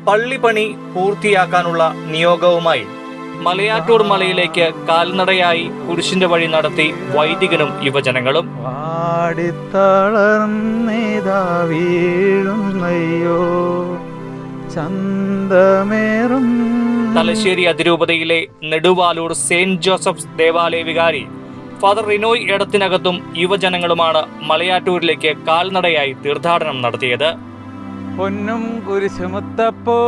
പള്ളിപ്പണി പൂർത്തിയാക്കാനുള്ള നിയോഗവുമായി മലയാറ്റൂർ മലയിലേക്ക് കാൽനടയായി കുരിശിന്റെ വഴി നടത്തി വൈദികനും യുവജനങ്ങളും. തലശ്ശേരി അതിരൂപതയിലെ നെടുവാലൂർ സെയിന്റ് ജോസഫ്സ് ദേവാലയ വികാരി ഫാദർ റിനോയ് എടത്തിനകത്തും യുവജനങ്ങളുമാണ് മലയാറ്റൂരിലേക്ക് കാൽനടയായി തീർത്ഥാടനം നടത്തിയത്. പൊന്നും കുരിശുമുത്തപ്പോ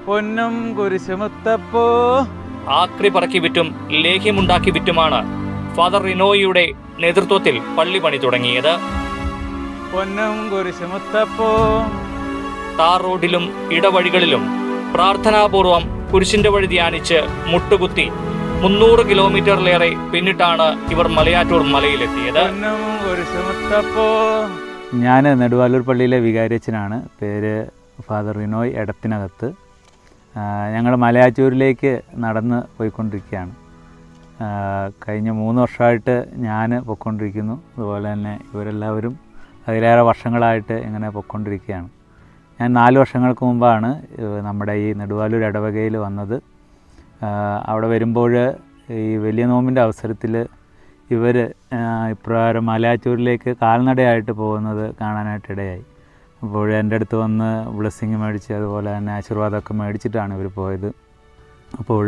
പൊന്നും കുരിശുമുത്തപ്പോ. ആക്രി പറക്കി വിറ്റും ലേഹ്യമുണ്ടാക്കി വിറ്റുമാണ് ഫാദർ റിനോയിയുടെ നേതൃത്വത്തിൽ പള്ളിപ്പണി തുടങ്ങിയത്. പൊന്നും കുരിശുമുത്തപ്പോ. ടാർ റോഡിലും ഇടവഴികളിലും പ്രാർത്ഥനാപൂർവം കുരിശിന്റെ വഴി ധ്യാനിച്ച് മുട്ടുകുത്തി 300 കിലോമീറ്ററിലേറെ പിന്നിട്ടാണ് ഇവർ മലയാറ്റൂർ മലയിലെത്തിയത്. ഞാൻ നെടുവാലൂർ പള്ളിയിലെ വികാരിയച്ഛനാണ്. പേര് ഫാദർ റിനോയ് എടത്തിനകത്ത്. ഞങ്ങൾ മലയാറ്റൂരിലേക്ക് നടന്ന് പോയിക്കൊണ്ടിരിക്കുകയാണ്. കഴിഞ്ഞ 3 വർഷമായിട്ട് ഞാൻ പൊയ്ക്കൊണ്ടിരിക്കുന്നു. അതുപോലെ തന്നെ ഇവരെല്ലാവരും അതിലേറെ വർഷങ്ങളായിട്ട് ഇങ്ങനെ പൊയ്ക്കൊണ്ടിരിക്കുകയാണ്. ഞാൻ 4 വർഷങ്ങൾക്ക് മുമ്പാണ് നമ്മുടെ ഈ നെടുവാലൂർ ഇടവകയിൽ വന്നത്. അവിടെ വരുമ്പോൾ ഈ വലിയ നോമ്പിൻ്റെ അവസരത്തിൽ ഇവർ ഇപ്രകാരം മലയാറ്റൂരിലേക്ക് കാൽനടയായിട്ട് പോകുന്നത് കാണാനായിട്ടിടയായി. അപ്പോൾ എൻ്റെ അടുത്ത് വന്ന് ബ്ലെസ്സിങ് മേടിച്ച് അതുപോലെ തന്നെ ആശീർവാദമൊക്കെ മേടിച്ചിട്ടാണ് ഇവർ പോയത്. അപ്പോൾ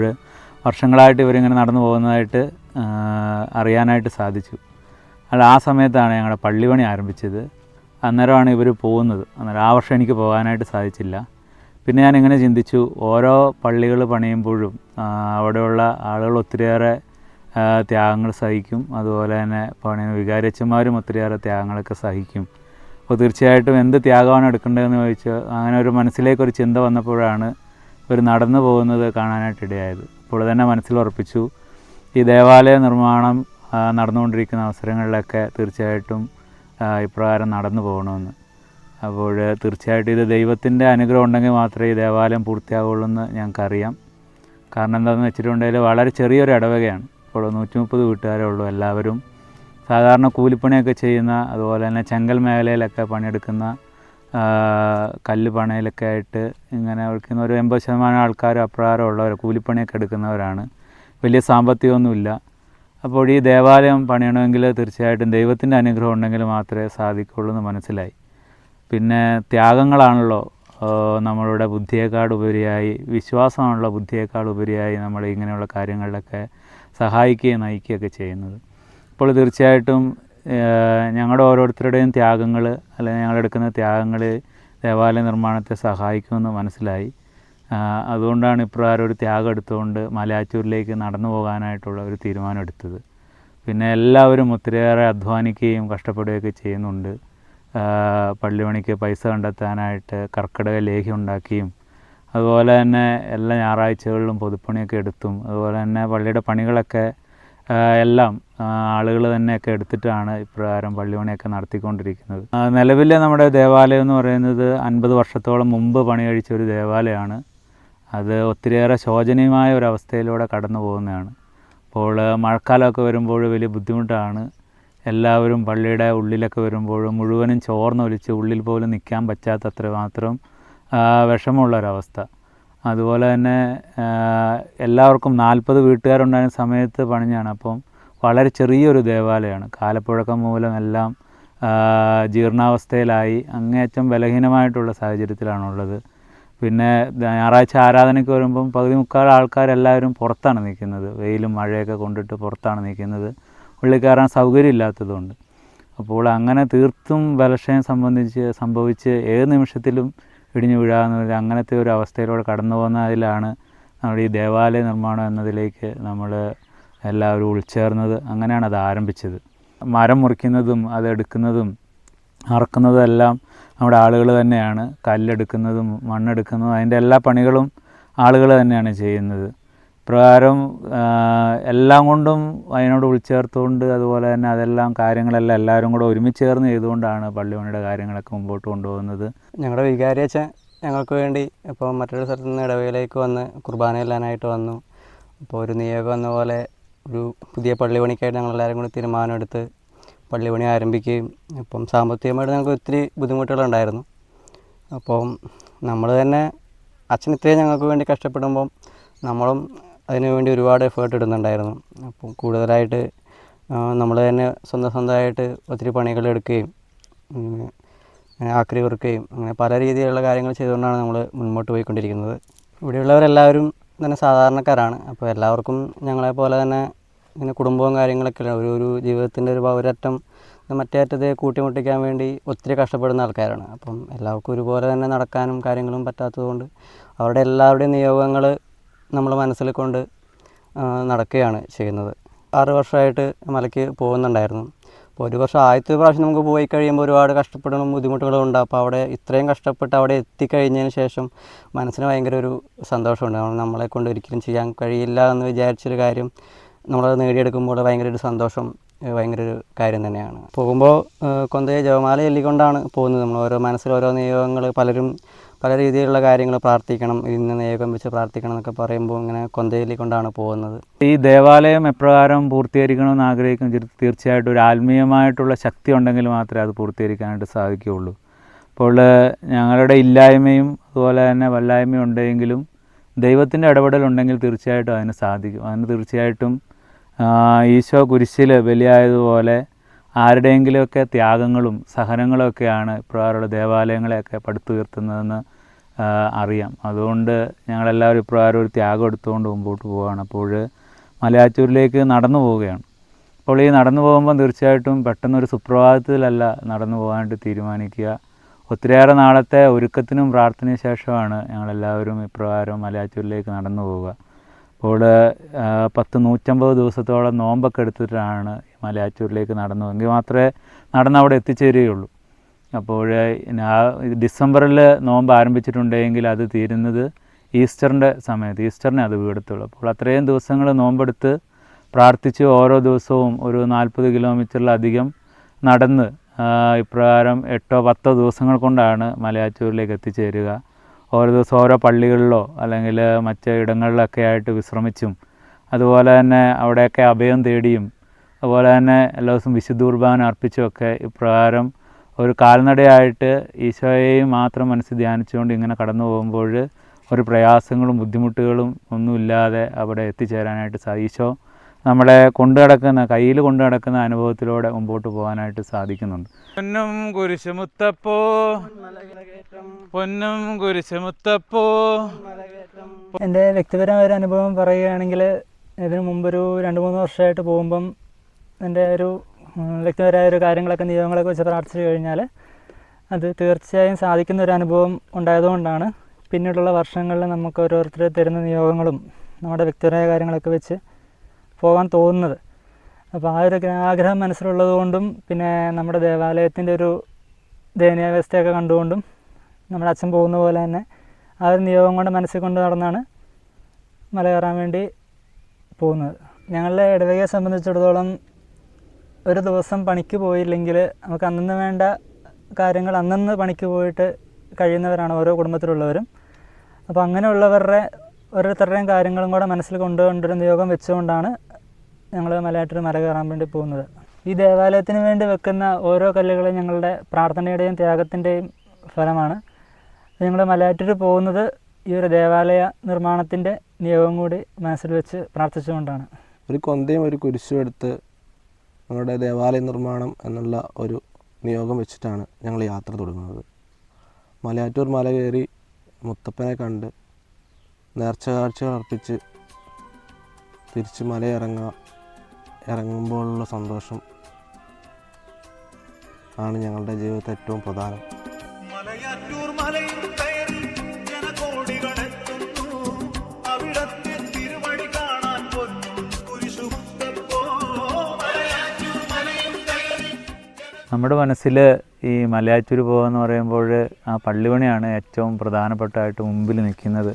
വർഷങ്ങളായിട്ട് ഇവരിങ്ങനെ നടന്നു പോകുന്നതായിട്ട് അറിയാനായിട്ട് സാധിച്ചു. അല്ല, ആ സമയത്താണ് ഞങ്ങളുടെ പള്ളിപ്പണി ആരംഭിച്ചത്. അന്നേരമാണ് ഇവർ പോകുന്നത്. അന്നേരം ആ വർഷം എനിക്ക് പോകാനായിട്ട് സാധിച്ചില്ല. പിന്നെ ഞാനിങ്ങനെ ചിന്തിച്ചു, ഓരോ പള്ളികൾ പണിയുമ്പോഴും അവിടെയുള്ള ആളുകൾ ഒത്തിരിയേറെ ത്യാഗങ്ങൾ സഹിക്കും. അതുപോലെ തന്നെ പണിയുന്ന വികാരിയച്ഛന്മാരും ഒത്തിരിയേറെ ത്യാഗങ്ങളൊക്കെ സഹിക്കും. അപ്പോൾ തീർച്ചയായിട്ടും എന്ത് ത്യാഗമാണ് എടുക്കേണ്ടതെന്ന് ചോദിച്ചാൽ അങ്ങനെ ഒരു മനസ്സിലേക്കൊരു ചിന്ത വന്നപ്പോഴാണ് ഇവർ നടന്നു പോകുന്നത് കാണാനായിട്ടിടയായത്. അപ്പോൾ തന്നെ മനസ്സിലുറപ്പിച്ചു, ഈ ദേവാലയ നിർമ്മാണം നടന്നുകൊണ്ടിരിക്കുന്ന അവസരങ്ങളിലൊക്കെ തീർച്ചയായിട്ടും ഇപ്രകാരം നടന്നു പോകണമെന്ന്. അപ്പോൾ തീർച്ചയായിട്ടും ഇത് ദൈവത്തിൻ്റെ അനുഗ്രഹം ഉണ്ടെങ്കിൽ മാത്രമേ ഈ ദേവാലയം പൂർത്തിയാകുള്ളൂ എന്ന് ഞങ്ങൾക്കറിയാം. കാരണം എന്താണെന്ന് വെച്ചിട്ടുണ്ടെങ്കിൽ വളരെ ചെറിയൊരു ഇടവകയാണ്. ഇപ്പോൾ 130 വീട്ടുകാരേ ഉള്ളൂ. എല്ലാവരും സാധാരണ കൂലിപ്പണിയൊക്കെ ചെയ്യുന്ന, അതുപോലെ തന്നെ ചെങ്കൽ മേഖലയിലൊക്കെ പണിയെടുക്കുന്ന, കല്ല് പണയിലൊക്കെ ആയിട്ട് ഇങ്ങനെ വിളിക്കുന്ന ഒരു 80% ആൾക്കാർ അപ്രകാരമുള്ളവർ കൂലിപ്പണിയൊക്കെ എടുക്കുന്നവരാണ്. വലിയ സാമ്പത്തികമൊന്നുമില്ല. അപ്പോൾ ഈ ദേവാലയം പണിയണമെങ്കിൽ തീർച്ചയായിട്ടും ദൈവത്തിൻ്റെ അനുഗ്രഹം ഉണ്ടെങ്കിൽ മാത്രമേ സാധിക്കുള്ളൂ എന്ന് മനസ്സിലായി. പിന്നെ ത്യാഗങ്ങളാണല്ലോ നമ്മളുടെ ബുദ്ധിയേക്കാൾ ഉപരിയായി, വിശ്വാസമാണല്ലോ ബുദ്ധിയേക്കാൾ ഉപരിയായി നമ്മൾ ഇങ്ങനെയുള്ള കാര്യങ്ങളിലൊക്കെ സഹായിക്കുകയും നയിക്കുകയൊക്കെ ചെയ്യുന്നത്. അപ്പോൾ തീർച്ചയായിട്ടും ഞങ്ങളുടെ ഓരോരുത്തരുടെയും ത്യാഗങ്ങൾ, അല്ലെങ്കിൽ ഞങ്ങളെടുക്കുന്ന ത്യാഗങ്ങൾ ദേവാലയ നിർമ്മാണത്തെ സഹായിക്കുമെന്ന് മനസ്സിലായി. അതുകൊണ്ടാണ് ഇപ്രകാരം ഒരു ത്യാഗം എടുത്തുകൊണ്ട് മലയാറ്റൂരിലേക്ക് നടന്നു പോകാനായിട്ടുള്ള ഒരു തീരുമാനം എടുത്തത്. പിന്നെ എല്ലാവരും ഒത്തിരിയേറെ അധ്വാനിക്കുകയും കഷ്ടപ്പെടുകയൊക്കെ ചെയ്യുന്നുണ്ട്. പള്ളിപ്പണിക്ക് പൈസ കണ്ടെത്താനായിട്ട് കർക്കിടക ലേഹ്യം ഉണ്ടാക്കിയും, അതുപോലെ തന്നെ എല്ലാ ഞായറാഴ്ചകളിലും പൊതുപ്പണിയൊക്കെ എടുത്തും, അതുപോലെ തന്നെ പള്ളിയുടെ പണികളൊക്കെ എല്ലാം ആളുകൾ തന്നെയൊക്കെ എടുത്തിട്ടാണ് ഇപ്രകാരം പള്ളിപ്പണിയൊക്കെ നടത്തിക്കൊണ്ടിരിക്കുന്നത്. നിലവിൽ നമ്മുടെ ദേവാലയം എന്ന് പറയുന്നത് 50 വർഷത്തോളം മുമ്പ് പണി കഴിച്ച ഒരു ദേവാലയമാണ്. അത് ഒത്തിരിയേറെ ശോചനീയമായ ഒരവസ്ഥയിലൂടെ കടന്നു പോകുന്നതാണ്. അപ്പോൾ മഴക്കാലമൊക്കെ വരുമ്പോൾ വലിയ ബുദ്ധിമുട്ടാണ്. എല്ലാവരും പള്ളിയുടെ ഉള്ളിലൊക്കെ വരുമ്പോൾ മുഴുവനും ചോർന്നൊലിച്ച് ഉള്ളിൽ പോലും നിൽക്കാൻ പറ്റാത്തത്ര മാത്രം വിഷമമുള്ളൊരവസ്ഥ. അതുപോലെ തന്നെ എല്ലാവർക്കും 40 വീട്ടുകാരുണ്ടായിരുന്ന സമയത്ത് പണിഞ്ഞാണ്. അപ്പം വളരെ ചെറിയൊരു ദേവാലയമാണ്. കാലപ്പഴക്കം മൂലം എല്ലാം ജീർണാവസ്ഥയിലായി അങ്ങേയറ്റം ബലഹീനമായിട്ടുള്ള സാഹചര്യത്തിലാണുള്ളത്. പിന്നെ ഞായറാഴ്ച ആരാധനയ്ക്ക് വരുമ്പം 1/4 ആൾക്കാരെല്ലാവരും പുറത്താണ് നിൽക്കുന്നത്. വെയിലും മഴയൊക്കെ കൊണ്ടിട്ട് പുറത്താണ് നിൽക്കുന്നത്. ഉള്ളിൽ കയറാൻ സൗകര്യമില്ലാത്തതുകൊണ്ട്. അപ്പോൾ അങ്ങനെ തീർത്തും ബലക്ഷയം സംഭവിച്ച് ഏത് നിമിഷത്തിലും ഇടിഞ്ഞു വീഴാവുന്ന അങ്ങനത്തെ ഒരു അവസ്ഥയിലൂടെ കടന്നു പോകുന്നതിലാണ് നമ്മുടെ ഈ ദേവാലയ നിർമ്മാണം എന്നതിലേക്ക് നമ്മൾ എല്ലാവരും ഉൾച്ചേർന്നത്. അങ്ങനെയാണ് അത് ആരംഭിച്ചത്. മരം മുറിക്കുന്നതും അതെടുക്കുന്നതും അറക്കുന്നതും എല്ലാം നമ്മുടെ ആളുകൾ തന്നെയാണ്. കല്ലെടുക്കുന്നതും മണ്ണെടുക്കുന്നതും അതിൻ്റെ എല്ലാ പണികളും ആളുകൾ തന്നെയാണ് ചെയ്യുന്നത്. പ്രകാരം എല്ലാം കൊണ്ടും അതിനോട് ഉൾച്ചേർത്തുകൊണ്ട്, അതുപോലെ തന്നെ അതെല്ലാം കാര്യങ്ങളെല്ലാം എല്ലാവരും കൂടെ ഒരുമിച്ച് ചേർന്ന് ചെയ്തുകൊണ്ടാണ് പള്ളിപ്പണിയുടെ കാര്യങ്ങളൊക്കെ മുമ്പോട്ട് കൊണ്ടുപോകുന്നത്. ഞങ്ങളുടെ വികാരിയച്ഛൻ ഞങ്ങൾക്ക് വേണ്ടി ഇപ്പോൾ മറ്റൊരു സ്ഥലത്ത് നിന്ന് ഇടവകയിലേക്ക് വന്ന് കുർബാന ചെല്ലാനായിട്ട് വന്നു. അപ്പോൾ ഒരു നിയോഗം എന്ന പോലെ ഒരു പുതിയ പള്ളിപ്പണിക്കായിട്ട് ഞങ്ങളെല്ലാവരും കൂടി തീരുമാനമെടുത്ത് പള്ളിപ്പണി ആരംഭിക്കുകയും, അപ്പം സാമ്പത്തികമായിട്ട് ഞങ്ങൾക്ക് ഒത്തിരി ബുദ്ധിമുട്ടുകളുണ്ടായിരുന്നു. അപ്പം നമ്മൾ തന്നെ അച്ഛൻ ഇത്രയും ഞങ്ങൾക്ക് വേണ്ടി കഷ്ടപ്പെടുമ്പം നമ്മളും അതിനു വേണ്ടി ഒരുപാട് എഫേർട്ട് ഇടുന്നുണ്ടായിരുന്നു. അപ്പം കൂടുതലായിട്ട് നമ്മൾ തന്നെ സ്വന്തമായിട്ട് ഒത്തിരി പണികൾ എടുക്കുകയും ആക്രി കുറുക്കുകയും അങ്ങനെ പല രീതിയിലുള്ള കാര്യങ്ങൾ ചെയ്തുകൊണ്ടാണ് നമ്മൾ മുൻപോട്ട് പോയിക്കൊണ്ടിരിക്കുന്നത്. ഇവിടെയുള്ളവരെല്ലാവരും തന്നെ സാധാരണക്കാരാണ്. അപ്പോൾ എല്ലാവർക്കും ഞങ്ങളെപ്പോലെ തന്നെ ഇങ്ങനെ കുടുംബവും കാര്യങ്ങളൊക്കെ ഒരു ജീവിതത്തിൻ്റെ ഒരറ്റം മറ്റേ അറ്റത്തെ കൂട്ടിമുട്ടിക്കാൻ വേണ്ടി ഒത്തിരി കഷ്ടപ്പെടുന്ന ആൾക്കാരാണ്. അപ്പം എല്ലാവർക്കും ഒരുപോലെ തന്നെ നടക്കാനും കാര്യങ്ങളും പറ്റാത്തതുകൊണ്ട് അവരുടെ എല്ലാവരുടെയും നിയോഗങ്ങൾ നമ്മൾ മനസ്സിൽ കൊണ്ട് നടക്കുകയാണ് ചെയ്യുന്നത്. 6 വർഷമായിട്ട് മലയ്ക്ക് പോകുന്നുണ്ടായിരുന്നു. അപ്പോൾ ഒരു വർഷം ആദ്യത്തെ പ്രാവശ്യം നമുക്ക് പോയി കഴിയുമ്പോൾ ഒരുപാട് കഷ്ടപ്പെടണം ബുദ്ധിമുട്ടുകളും ഉണ്ട്. അപ്പോൾ അവിടെ ഇത്രയും കഷ്ടപ്പെട്ട് അവിടെ എത്തിക്കഴിഞ്ഞതിന് ശേഷം മനസ്സിന് ഭയങ്കര ഒരു സന്തോഷമുണ്ട്. നമ്മളെ കൊണ്ട് ഒരിക്കലും ചെയ്യാൻ കഴിയില്ല എന്ന് വിചാരിച്ചൊരു കാര്യം നമ്മളത് നേടിയെടുക്കുമ്പോൾ ഭയങ്കര ഒരു സന്തോഷം, ഭയങ്കര ഒരു കാര്യം തന്നെയാണ്. പോകുമ്പോൾ കൊന്തയെ ജപമാല ചൊല്ലിക്കൊണ്ടാണ് പോകുന്നത്. നമ്മൾ ഓരോ മനസ്സിൽ ഓരോ നിയോഗങ്ങൾ പലരും പല രീതിയിലുള്ള കാര്യങ്ങൾ പ്രാർത്ഥിക്കണം, ഇന്ന് നിയോഗം വെച്ച് പ്രാർത്ഥിക്കണം എന്നൊക്കെ പറയുമ്പോൾ ഇങ്ങനെ കൊന്ത ചൊല്ലിക്കൊണ്ടാണ് പോകുന്നത്. ഈ ദേവാലയം എപ്രകാരം പൂർത്തീകരിക്കണമെന്ന് ആഗ്രഹിക്കും തീർച്ചയായിട്ടും ഒരു ആത്മീയമായിട്ടുള്ള ശക്തി ഉണ്ടെങ്കിൽ മാത്രമേ അത് പൂർത്തീകരിക്കാനായിട്ട് സാധിക്കുകയുള്ളൂ. അപ്പോൾ ഞങ്ങളുടെ ഇല്ലായ്മയും അതുപോലെ തന്നെ വല്ലായ്മയും ഉണ്ടെങ്കിലും ദൈവത്തിൻ്റെ ഇടപെടലുണ്ടെങ്കിൽ തീർച്ചയായിട്ടും അതിന് സാധിക്കും. അതിന് തീർച്ചയായിട്ടും ഈശോ കുരിശിൽ ബലിയായതുപോലെ ആരുടെയെങ്കിലുമൊക്കെ ത്യാഗങ്ങളും സഹനങ്ങളൊക്കെയാണ് ഇപ്രകാരമുള്ള ദേവാലയങ്ങളെയൊക്കെ പടുത്തുയർത്തുന്നതെന്ന് അറിയാം. അതുകൊണ്ട് ഞങ്ങളെല്ലാവരും ഇപ്രകാരം ഒരു ത്യാഗം എടുത്തുകൊണ്ട് മുമ്പോട്ട് പോവുകയാണ്. അപ്പോൾ മലയാറ്റൂരിലേക്ക് നടന്നു പോവുകയാണ്. അപ്പോൾ ഈ നടന്നു പോകുമ്പം തീർച്ചയായിട്ടും പെട്ടെന്നൊരു സുപ്രഭാതത്തിലല്ല നടന്നു പോകാനായിട്ട് തീരുമാനിക്കുക. ഒത്തിരിയേറെ നാളത്തെ ഒരുക്കത്തിനും പ്രാർത്ഥനയ്ക്ക് ശേഷമാണ് ഞങ്ങളെല്ലാവരും ഇപ്രകാരം മലയാറ്റൂരിലേക്ക് നടന്നു പോവുക. അപ്പോൾ 150 ദിവസത്തോളം നോമ്പൊക്കെ എടുത്തിട്ടാണ് മലയാറ്റൂരിലേക്ക് നടന്നു. എങ്കിൽ മാത്രമേ നടന്ന് അവിടെ എത്തിച്ചേരുകയുള്ളൂ. അപ്പോൾ ഡിസംബറിൽ നോമ്പ് ആരംഭിച്ചിട്ടുണ്ടെങ്കിൽ അത് തീരുന്നത് ഈസ്റ്ററിൻ്റെ സമയത്ത്, ഈസ്റ്ററിനെ അത് വീടത്തുള്ളൂ. അപ്പോൾ അത്രയും ദിവസങ്ങൾ നോമ്പെടുത്ത് പ്രാർത്ഥിച്ച് ഓരോ ദിവസവും ഒരു 40 കിലോമീറ്ററിലധികം നടന്ന് ഇപ്രകാരം 8-10 ദിവസങ്ങൾ കൊണ്ടാണ് മലയാറ്റൂരിലേക്ക് എത്തിച്ചേരുക. ഓരോ ദിവസം ഓരോ പള്ളികളിലോ അല്ലെങ്കിൽ മറ്റ് ഇടങ്ങളിലൊക്കെ ആയിട്ട് വിശ്രമിച്ചും അതുപോലെ തന്നെ അവിടെയൊക്കെ അഭയം തേടിയും അതുപോലെ തന്നെ എല്ലാ ദിവസവും വിശുദ്ധ കുർബാന അർപ്പിച്ചുമൊക്കെ ഇപ്രകാരം ഒരു കാൽനടയായിട്ട് ഈശോയെയും മാത്രം മനസ്സിൽ ധ്യാനിച്ചുകൊണ്ട് ഇങ്ങനെ കടന്നു പോകുമ്പോൾ ഒരു പ്രയാസങ്ങളും ബുദ്ധിമുട്ടുകളും ഒന്നുമില്ലാതെ അവിടെ എത്തിച്ചേരാനായിട്ട് ഈശോ നമ്മളെ കയ്യിൽ കൊണ്ടു നടക്കുന്ന അനുഭവത്തിലൂടെ മുമ്പോട്ട് പോകാനായിട്ട് സാധിക്കുന്നുണ്ട്. പൊന്നും കുരിശുമുത്തപ്പോ പൊന്നും കുരിശുമുത്തപ്പോ. എൻ്റെ വ്യക്തിപരമായ ഒരു അനുഭവം പറയുകയാണെങ്കിൽ ഇതിനു മുമ്പൊരു 2-3 വർഷമായിട്ട് പോകുമ്പം എൻ്റെ ഒരു വ്യക്തിപരമായ ഒരു കാര്യങ്ങളൊക്കെ നിയമങ്ങളൊക്കെ വെച്ച് പ്രാർത്ഥിച്ചു കഴിഞ്ഞാൽ അത് തീർച്ചയായും സാധിക്കുന്ന ഒരു അനുഭവം ഉണ്ടായതുകൊണ്ടാണ് പിന്നീടുള്ള വർഷങ്ങളിൽ നമുക്ക് ഓരോരുത്തർ തരുന്ന നിയോഗങ്ങളും നമ്മുടെ വ്യക്തിപരമായ കാര്യങ്ങളൊക്കെ വെച്ച് പോകാൻ തോന്നുന്നത്. അപ്പോൾ ആ ഒരു ആഗ്രഹം മനസ്സിലുള്ളത് കൊണ്ടും പിന്നെ നമ്മുടെ ദേവാലയത്തിൻ്റെ ഒരു ദയനീയാവസ്ഥയൊക്കെ കണ്ടുകൊണ്ടും നമ്മുടെ അച്ഛൻ പോകുന്ന പോലെ തന്നെ ആ ഒരു നിയോഗം കൊണ്ട് മനസ്സിൽ കൊണ്ട് നടന്നാണ് മല കയറാൻ വേണ്ടി പോകുന്നത്. ഞങ്ങളുടെ ഇടവകയെ സംബന്ധിച്ചിടത്തോളം ഒരു ദിവസം പണിക്ക് പോയില്ലെങ്കിൽ നമുക്ക് അന്നന്ന് വേണ്ട കാര്യങ്ങൾ അന്നന്ന് പണിക്ക് പോയിട്ട് കഴിയുന്നവരാണ് ഓരോ കുടുംബത്തിലുള്ളവരും. അപ്പോൾ അങ്ങനെയുള്ളവരുടെ ഓരോരുത്തരുടെയും കാര്യങ്ങളും കൂടെ മനസ്സിൽ കൊണ്ടുകൊണ്ടൊരു നിയോഗം വെച്ചുകൊണ്ടാണ് ഞങ്ങൾ മലയാറ്റൂർ മല കയറാൻ വേണ്ടി പോകുന്നത്. ഈ ദേവാലയത്തിന് വേണ്ടി വെക്കുന്ന ഓരോ കല്ലുകളും ഞങ്ങളുടെ പ്രാർത്ഥനയുടെയും ത്യാഗത്തിൻ്റെയും ഫലമാണ്. ഞങ്ങൾ മലയാറ്റൂർ പോകുന്നത് ഈ ഒരു ദേവാലയ നിർമ്മാണത്തിൻ്റെ നിയോഗം കൂടി മനസ്സിൽ വെച്ച് പ്രാർത്ഥിച്ചുകൊണ്ടാണ്. ഒരു കൊന്തയും ഒരു കുരിശും എടുത്ത് ഞങ്ങളുടെ ദേവാലയ നിർമ്മാണം എന്നുള്ള ഒരു നിയോഗം വെച്ചിട്ടാണ് ഞങ്ങൾ യാത്ര തുടങ്ങുന്നത്. മലയാറ്റൂർ മല കയറി മുത്തപ്പനെ കണ്ട് നേർച്ച കാഴ്ചകൾ അർപ്പിച്ച് തിരിച്ച് മല ഇറങ്ങുമ്പോഴുള്ള സന്തോഷം ആണ് ഞങ്ങളുടെ ജീവിതത്തിൽ ഏറ്റവും പ്രധാനം. മലയാറ്റൂർ മലയിൽ കയറി ജനകോടികളെത്തുന്നു, അവിടത്തെ തിരുവഴി കാണാൻ പൊന്നും കുരിശുമുത്തപ്പോ. നമ്മുടെ മനസ്സിൽ ഈ മലയാറ്റൂർ പോകുകയെന്ന് പറയുമ്പോൾ ആ പള്ളിപണിയാണ് ഏറ്റവും പ്രധാനപ്പെട്ടായിട്ട് മുമ്പിൽ നിൽക്കുന്നത്.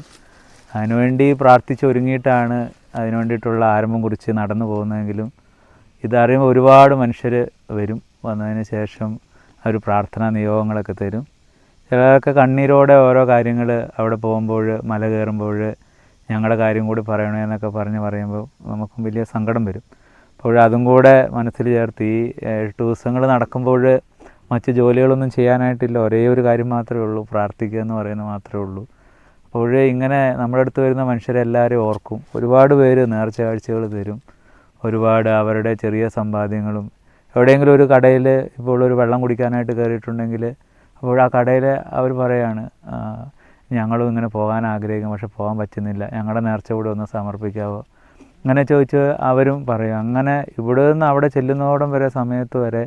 അതിനുവേണ്ടി പ്രാർത്ഥിച്ച് ഒരുങ്ങിയിട്ടാണ് അതിനു വേണ്ടിയിട്ടുള്ള ആരംഭം കുറിച്ച് നടന്നു പോകുന്നതെങ്കിലും ഇതറിയുമ്പോൾ ഒരുപാട് മനുഷ്യർ വരും. വന്നതിന് ശേഷം അവർ പ്രാർത്ഥനാ നിയോഗങ്ങളൊക്കെ തരും. ചിലരൊക്കെ കണ്ണീരോടെ ഓരോ കാര്യങ്ങൾ അവിടെ പോകുമ്പോൾ മല കയറുമ്പോൾ ഞങ്ങളുടെ കാര്യം കൂടി പറയണമെന്നൊക്കെ പറയുമ്പോൾ നമുക്കും വലിയ സങ്കടം വരും. അപ്പോൾ അതും കൂടെ മനസ്സിൽ ചേർത്ത് ഈ 8 ദിവസങ്ങൾ നടക്കുമ്പോൾ മറ്റ് ജോലികളൊന്നും ചെയ്യാനായിട്ടില്ല. ഒരേ ഒരു കാര്യം മാത്രമേ ഉള്ളൂ, പ്രാർത്ഥിക്കുക എന്ന് പറയുന്നത് മാത്രമേ ഉള്ളൂ. അപ്പോഴേ ഇങ്ങനെ നമ്മുടെ അടുത്ത് വരുന്ന മനുഷ്യരെല്ലാവരെയും ഓർക്കും. ഒരുപാട് പേര് നേർച്ച കാഴ്ചകൾ തരും. ഒരുപാട് അവരുടെ ചെറിയ സമ്പാദ്യങ്ങളും, എവിടെയെങ്കിലും ഒരു കടയിൽ ഇപ്പോൾ ഒരു വെള്ളം കുടിക്കാനായിട്ട് കയറിയിട്ടുണ്ടെങ്കിൽ അപ്പോൾ ആ കടയിൽ അവർ പറയാണ്, ഞങ്ങളും ഇങ്ങനെ പോകാൻ ആഗ്രഹിക്കും, പക്ഷെ പോകാൻ പറ്റുന്നില്ല, ഞങ്ങളുടെ നേർച്ച കൂടെ ഒന്ന് സമർപ്പിക്കാവോ, അങ്ങനെ ചോദിച്ച് അവരും പറയും. അങ്ങനെ ഇവിടെ നിന്ന് അവിടെ ചെല്ലുന്നോടം വരെ സമയത്ത് വരെ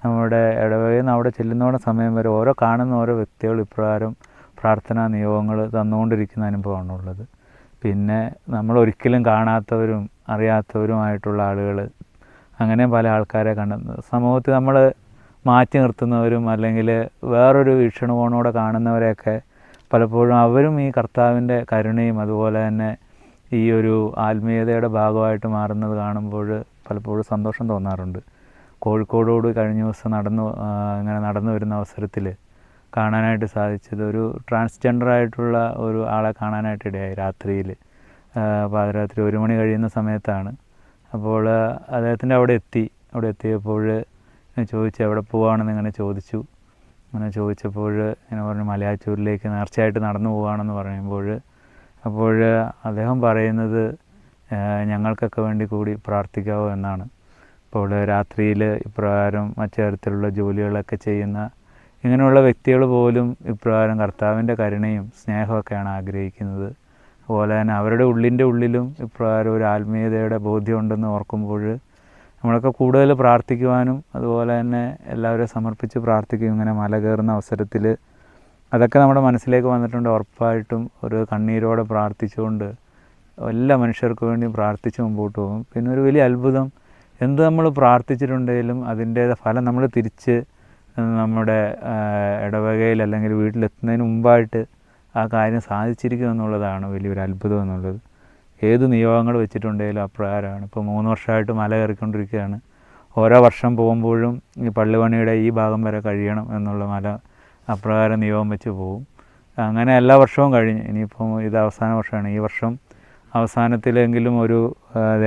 നമ്മുടെ ഇടവകയിൽ നിന്ന് അവിടെ ചെല്ലുന്നോടം സമയം വരെ കാണുന്ന ഓരോ വ്യക്തികൾ ഇപ്രകാരം പ്രാർത്ഥനാ നിയോഗങ്ങൾ തന്നുകൊണ്ടിരിക്കുന്ന അനുഭവമാണുള്ളത്. പിന്നെ നമ്മൾ ഒരിക്കലും കാണാത്തവരും അറിയാത്തവരുമായിട്ടുള്ള ആളുകൾ, അങ്ങനെ പല ആൾക്കാരെ കണ്ടെത്തുന്നത് സമൂഹത്തിൽ നമ്മൾ മാറ്റി നിർത്തുന്നവരും അല്ലെങ്കിൽ വേറൊരു വീക്ഷണകോണോടെ കാണുന്നവരെയൊക്കെ പലപ്പോഴും അവരും ഈ കർത്താവിൻ്റെ കരുണയും അതുപോലെ തന്നെ ഈ ഒരു ആത്മീയതയുടെ ഭാഗമായിട്ട് മാറുന്നത് കാണുമ്പോൾ പലപ്പോഴും സന്തോഷം തോന്നാറുണ്ട്. കോഴിക്കോടോട് കഴിഞ്ഞ ദിവസം ഇങ്ങനെ നടന്നു വരുന്ന അവസരത്തിൽ കാണാനായിട്ട് സാധിച്ചത് ഒരു ട്രാൻസ്ജെൻഡറായിട്ടുള്ള ഒരു ആളെ കാണാനായിട്ട് ഇടയായി. രാത്രിയിൽ പാതിരാത്രി 1 മണി കഴിയുന്ന സമയത്താണ്. അപ്പോൾ അദ്ദേഹത്തിൻ്റെ അവിടെ എത്തിയപ്പോൾ ചോദിച്ചു എവിടെ പോവുകയാണെന്ന് ഇങ്ങനെ ചോദിച്ചു. അങ്ങനെ ചോദിച്ചപ്പോൾ ഇങ്ങനെ പറഞ്ഞു മലയാറ്റൂരിലേക്ക് നേർച്ചയായിട്ട് നടന്നു പോവുകയാണെന്ന് പറയുമ്പോൾ അദ്ദേഹം പറയുന്നത് ഞങ്ങൾക്കൊക്കെ വേണ്ടി കൂടി പ്രാർത്ഥിക്കാവോ എന്നാണ്. അപ്പോൾ രാത്രിയിൽ ഇപ്രകാരം മറ്റു തരത്തിലുള്ള ജോലികളൊക്കെ ചെയ്യുന്ന ഇങ്ങനെയുള്ള വ്യക്തികൾ പോലും ഇപ്രകാരം കർത്താവിൻ്റെ കരുണയും സ്നേഹമൊക്കെയാണ് ആഗ്രഹിക്കുന്നത്. അതുപോലെ തന്നെ അവരുടെ ഉള്ളിലും ഇപ്രകാരം ഒരു ആത്മീയതയുടെ ബോധ്യമുണ്ടെന്ന് ഓർക്കുമ്പോൾ നമ്മളൊക്കെ കൂടുതൽ പ്രാർത്ഥിക്കുവാനും അതുപോലെ തന്നെ എല്ലാവരും സമർപ്പിച്ച് പ്രാർത്ഥിക്കും. ഇങ്ങനെ മല കയറുന്ന അവസരത്തിൽ അതൊക്കെ നമ്മുടെ മനസ്സിലേക്ക് വന്നിട്ടുണ്ട്. ഉറപ്പായിട്ടും ഒരു കണ്ണീരോടെ പ്രാർത്ഥിച്ചുകൊണ്ട് എല്ലാ മനുഷ്യർക്ക് വേണ്ടിയും പ്രാർത്ഥിച്ച് മുമ്പോട്ട് പോകും. പിന്നെ ഒരു വലിയ അത്ഭുതം, എന്ത് നമ്മൾ പ്രാർത്ഥിച്ചിട്ടുണ്ടെങ്കിലും അതിൻ്റെ ഫലം നമ്മൾ തിരിച്ച് നമ്മുടെ ഇടവകയിൽ അല്ലെങ്കിൽ വീട്ടിലെത്തുന്നതിന് മുമ്പായിട്ട് ആ കാര്യം സാധിച്ചിരിക്കും എന്നുള്ളതാണ് വലിയൊരു അത്ഭുതം എന്നുള്ളത്. ഏത് നിയോഗങ്ങൾ വെച്ചിട്ടുണ്ടെങ്കിലും അപ്രകാരമാണ്. ഇപ്പോൾ 3 വർഷമായിട്ട് മല കയറിക്കൊണ്ടിരിക്കുകയാണ്. ഓരോ വർഷം പോകുമ്പോഴും ഈ പള്ളിപണിയുടെ ഈ ഭാഗം വരെ കഴിയണം എന്നുള്ള മല അപ്രകാരം നിയോഗം വെച്ച് പോകും. അങ്ങനെ എല്ലാ വർഷവും കഴിഞ്ഞ് ഇനിയിപ്പം ഇത് അവസാന വർഷമാണ്. ഈ വർഷം അവസാനത്തിലെങ്കിലും ഒരു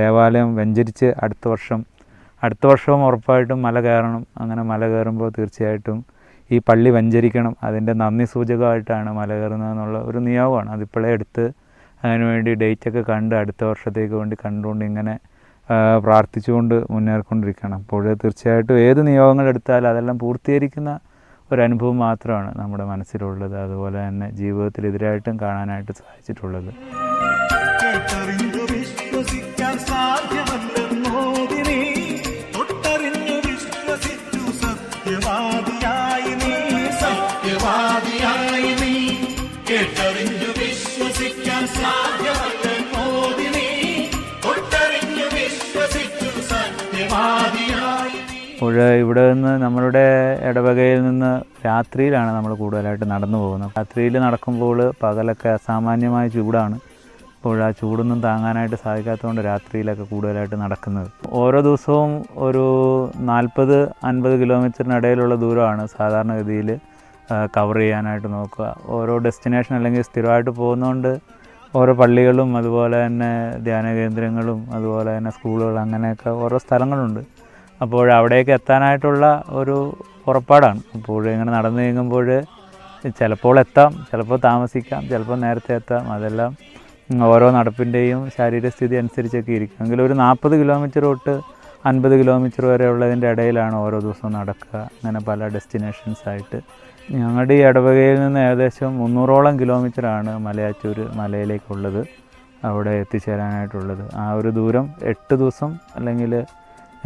ദേവാലയം വെഞ്ചരിച്ച് അടുത്ത വർഷവും ഉറപ്പായിട്ടും മല കയറണം. അങ്ങനെ മല കയറുമ്പോൾ തീർച്ചയായിട്ടും ഈ പള്ളി വെഞ്ചരിക്കണം. അതിൻ്റെ നന്ദി സൂചകമായിട്ടാണ് മല കയറുന്നതെന്നുള്ള ഒരു നിയോഗമാണ്. അതിപ്പോഴേ എടുത്ത് അതിനുവേണ്ടി ഡേറ്റൊക്കെ കണ്ട് അടുത്ത വർഷത്തേക്ക് വേണ്ടി കണ്ടുകൊണ്ട് ഇങ്ങനെ പ്രാർത്ഥിച്ചുകൊണ്ട് മുന്നേറിക്കൊണ്ടിരിക്കണം. അപ്പോൾ തീർച്ചയായിട്ടും ഏത് നിയോഗങ്ങൾ എടുത്താലും അതെല്ലാം പൂർത്തീകരിക്കുന്ന ഒരനുഭവം മാത്രമാണ് നമ്മുടെ മനസ്സിലുള്ളത്. അതുപോലെ തന്നെ ജീവിതത്തിൽ എതിരായിട്ടും കാണാനായിട്ട് സാധിച്ചിട്ടുള്ളത്. അപ്പോൾ ഇവിടെ നിന്ന് നമ്മളുടെ ഇടവകയിൽ നിന്ന് രാത്രിയിലാണ് നമ്മൾ കൂടുതലായിട്ട് നടന്നു പോകുന്നത്. രാത്രിയിൽ നടക്കുമ്പോൾ പകലൊക്കെ അസാമാന്യമായ ചൂടാണ്. അപ്പോൾ ആ ചൂടൊന്നും താങ്ങാനായിട്ട് സാധിക്കാത്തതുകൊണ്ട് രാത്രിയിലൊക്കെ കൂടുതലായിട്ട് നടക്കുന്നത്. ഓരോ ദിവസവും ഒരു 40-50 കിലോമീറ്ററിനിടയിലുള്ള ദൂരമാണ് സാധാരണഗതിയിൽ കവർ ചെയ്യാനായിട്ട് നോക്കുക. ഓരോ ഡെസ്റ്റിനേഷൻ അല്ലെങ്കിൽ സ്ഥിരമായിട്ട് പോകുന്നതുകൊണ്ട് ഓരോ പള്ളികളും അതുപോലെ തന്നെ ധ്യാന കേന്ദ്രങ്ങളും അതുപോലെ തന്നെ സ്കൂളുകൾ അങ്ങനെയൊക്കെ ഓരോ സ്ഥലങ്ങളുണ്ട്. അപ്പോൾ അവിടേക്ക് എത്താനായിട്ടുള്ള ഒരു പുറപ്പാടാണ്. അപ്പോൾ ഇങ്ങനെ നടന്നു നീങ്ങുമ്പോൾ ചിലപ്പോൾ എത്താം, ചിലപ്പോൾ താമസിക്കാം, ചിലപ്പോൾ നേരത്തെ എത്താം. അതെല്ലാം ഓരോ നടപ്പിൻ്റെയും ശാരീരസ്ഥിതി അനുസരിച്ചൊക്കെ ഇരിക്കും. എങ്കിലും ഒരു 40 കിലോമീറ്റർ തൊട്ട് 50 കിലോമീറ്റർ വരെ ഉള്ളതിൻ്റെ ഇടയിലാണ് ഓരോ ദിവസവും നടക്കുക. അങ്ങനെ പല ഡെസ്റ്റിനേഷൻസായിട്ട് ഞങ്ങളുടെ ഈ ഇടവകയിൽ നിന്ന് ഏകദേശം 300ഓളം കിലോമീറ്ററാണ് മലയാറ്റൂർ മലയിലേക്കുള്ളത്, അവിടെ എത്തിച്ചേരാനായിട്ടുള്ളത്. ആ ഒരു ദൂരം 8 ദിവസം അല്ലെങ്കിൽ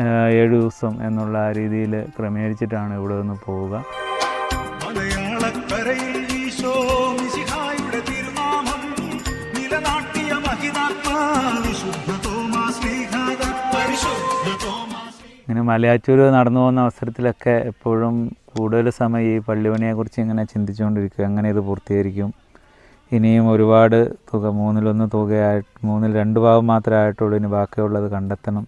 7 ദിവസം എന്നുള്ള രീതിയിൽ ക്രമീകരിച്ചിട്ടാണ് ഇവിടെ നിന്ന് പോവുക. ഇങ്ങനെ മലയാറ്റൂർ നടന്നു പോകുന്ന അവസരത്തിലൊക്കെ എപ്പോഴും കൂടുതൽ സമയം ഈ പള്ളിപണിയെക്കുറിച്ച് ഇങ്ങനെ ചിന്തിച്ചുകൊണ്ടിരിക്കും. എങ്ങനെ ഇത് പൂർത്തീകരിക്കും, ഇനിയും ഒരുപാട് തുക 3/1 തുകയായിട്ട് 2 ഭാഗം മാത്രമേ ആയിട്ടുള്ളൂ, ഇനി ബാക്കിയുള്ളത് കണ്ടെത്തണം.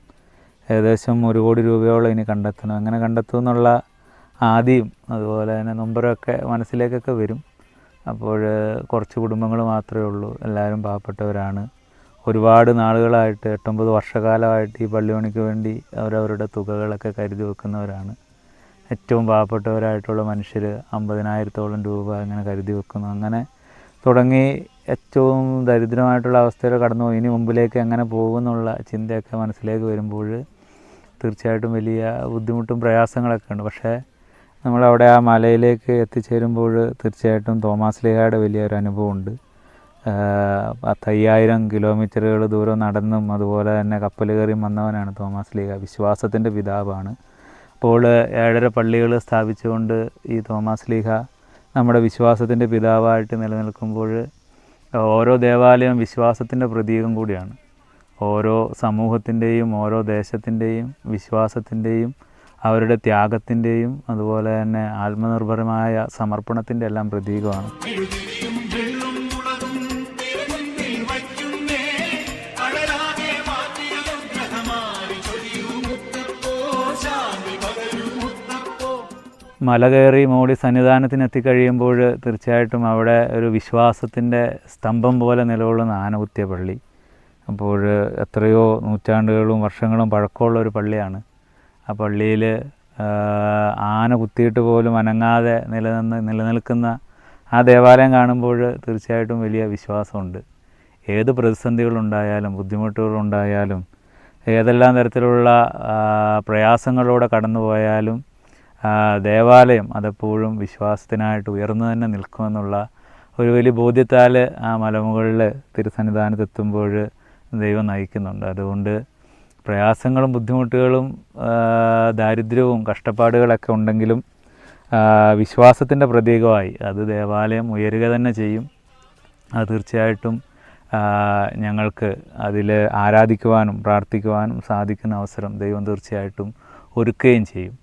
ഏകദേശം 1 കോടി രൂപയോളം ഇനി കണ്ടെത്തണം. എങ്ങനെ കണ്ടെത്തും എന്നുള്ള ആദ്യം അതുപോലെ തന്നെ നൊമ്പരമൊക്കെ മനസ്സിലേക്കൊക്കെ വരും. അപ്പോൾ കുറച്ച് കുടുംബങ്ങൾ മാത്രമേ ഉള്ളൂ, എല്ലാവരും പാവപ്പെട്ടവരാണ്. ഒരുപാട് നാളുകളായിട്ട് 8-9 വർഷക്കാലമായിട്ട് ഈ പള്ളിപണിക്ക് വേണ്ടി അവരവരുടെ തുകകളൊക്കെ കരുതി വെക്കുന്നവരാണ്. ഏറ്റവും പാവപ്പെട്ടവരായിട്ടുള്ള മനുഷ്യർ 50,000-ഓളം രൂപ അങ്ങനെ കരുതി വെക്കുന്നു. അങ്ങനെ തുടങ്ങി ഏറ്റവും ദരിദ്രമായിട്ടുള്ള അവസ്ഥയിൽ കടന്നു പോയി. ഇനി മുമ്പിലേക്ക് എങ്ങനെ പോകുമെന്നുള്ള ചിന്തയൊക്കെ മനസ്സിലേക്ക് വരുമ്പോൾ തീർച്ചയായിട്ടും വലിയ ബുദ്ധിമുട്ടും പ്രയാസങ്ങളൊക്കെ ഉണ്ട്. പക്ഷേ നമ്മളവിടെ ആ മലയിലേക്ക് എത്തിച്ചേരുമ്പോൾ തീർച്ചയായിട്ടും തോമാസ് ലീഹായുടെ വലിയൊരു അനുഭവമുണ്ട്. 5000 കിലോമീറ്ററുകൾ ദൂരം നടന്നും അതുപോലെ തന്നെ കപ്പൽ കയറിയും വന്നവനാണ് തോമാസ് ലീഹ. വിശ്വാസത്തിൻ്റെ പിതാവാണ്. അപ്പോൾ 7.5 പള്ളികൾ സ്ഥാപിച്ചുകൊണ്ട് ഈ തോമാസ് ലീഹ നമ്മുടെ വിശ്വാസത്തിൻ്റെ പിതാവായിട്ട് നിലനിൽക്കുമ്പോൾ ഓരോ ദേവാലയം വിശ്വാസത്തിൻ്റെ പ്രതീകം കൂടിയാണ്. ഓരോ സമൂഹത്തിൻ്റെയും ഓരോ ദേശത്തിൻ്റെയും വിശ്വാസത്തിൻ്റെയും അവരുടെ ത്യാഗത്തിൻ്റെയും അതുപോലെ തന്നെ ആത്മനിർഭരമായ സമർപ്പണത്തിൻ്റെ എല്ലാം പ്രതീകമാണ്. മല കയറി മോടി സന്നിധാനത്തിന് എത്തിക്കഴിയുമ്പോൾ തീർച്ചയായിട്ടും അവിടെ ഒരു വിശ്വാസത്തിൻ്റെ സ്തംഭം പോലെ നിലകൊള്ളുന്ന ആനകുത്തിയ പള്ളി. അപ്പോൾ എത്രയോ നൂറ്റാണ്ടുകളും വർഷങ്ങളും പഴക്കമുള്ള ഒരു പള്ളിയാണ്. ആ പള്ളിയിൽ ആന കുത്തിയിട്ട് പോലും അനങ്ങാതെ നിലനിൽക്കുന്ന ആ ദേവാലയം കാണുമ്പോൾ തീർച്ചയായിട്ടും വലിയ വിശ്വാസമുണ്ട്. ഏത് പ്രതിസന്ധികളുണ്ടായാലും ബുദ്ധിമുട്ടുകളുണ്ടായാലും ഏതെല്ലാം തരത്തിലുള്ള പ്രയാസങ്ങളിലൂടെ കടന്നു പോയാലും ദേവാലയം അതെപ്പോഴും വിശ്വാസത്തിനായിട്ട് ഉയർന്നു തന്നെ നിൽക്കുമെന്നുള്ള ഒരു വലിയ ബോധ്യത്താൽ ആ മലമുകളിൽ തിരുസന്നിധാനത്തെത്തുമ്പോൾ ദൈവം നയിക്കുന്നുണ്ട്. അതുകൊണ്ട് പ്രയാസങ്ങളും ബുദ്ധിമുട്ടുകളും ദാരിദ്ര്യവും കഷ്ടപ്പാടുകളൊക്കെ ഉണ്ടെങ്കിലും വിശ്വാസത്തിൻ്റെ പ്രതീകമായി അത് ദേവാലയം ഉയരുക തന്നെ ചെയ്യും. അത് തീർച്ചയായിട്ടും ഞങ്ങൾക്ക് അതിൽ ആരാധിക്കുവാനും പ്രാർത്ഥിക്കുവാനും സാധിക്കുന്ന അവസരം ദൈവം തീർച്ചയായിട്ടും ഒരുക്കുകയും ചെയ്യും.